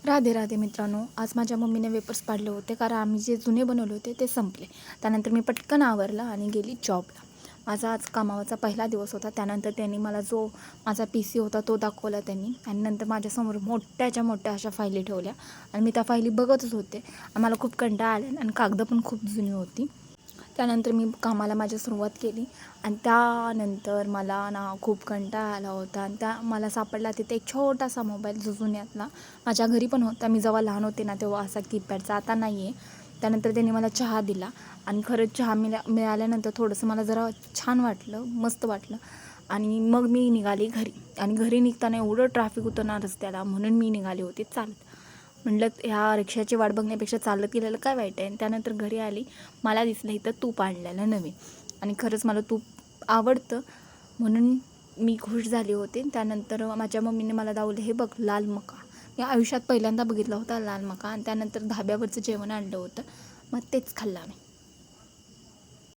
राधे राधे मित्रांनो, आज माझ्या मम्मीने वेपर्स पाडले होते कारण आम्ही जे जुने बनवले होते ते संपले. त्यानंतर मी पटकन आवरलं आणि गेली जॉबला. माझा आज कामाचा पहिला दिवस होता. त्यानंतर त्यांनी मला जो माझा PC होता तो दाखवला त्यांनी आणि नंतर माझ्यासमोर मोठ्याच्या मोठ्या अशा फायली ठेवल्या आणि मी त्या फायली बघतच होते. मला खूप कंटाळा आला आणि कागदं पण खूप जुनी होती. त्यानंतर मी कामाला माझी सुरुवात केली आणि त्यानंतर मला ना खूप कंटाळा आला होता आणि मला सापडला तिथे एक छोटासा मोबाईल जो जुन्यातला माझ्या घरी पण होता. मी जेव्हा लहान होते ना तेव्हा असा कीपॅडचा, आता नाही आहे. त्यानंतर त्यांनी मला चहा दिला आणि खरंच चहा मिळाल्यानंतर थोडंसं मला जरा छान वाटलं, मस्त वाटलं आणि मग मी निघाली घरी. आणि घरी निघताना एवढं ट्रॅफिक होतं ना रस्त्याला, म्हणून मी निघाली होती चालत. म्हटलं ह्या रिक्षाची वाट बघण्यापेक्षा चालत गेलेलं काय वाईट आहे. त्यानंतर घरी आली, मला दिसलं इथं तूप आणलेलं नवीन आणि खरंच मला तूप आवडतं म्हणून मी खुश झाली होते. त्यानंतर माझ्या मम्मीने मला दावलं, हे बघ लाल मका. मी आयुष्यात पहिल्यांदा बघितला होता लाल मका आणि त्यानंतर धाब्यावरचं जेवण आणलं होतं, मग तेच खाल्लं मी.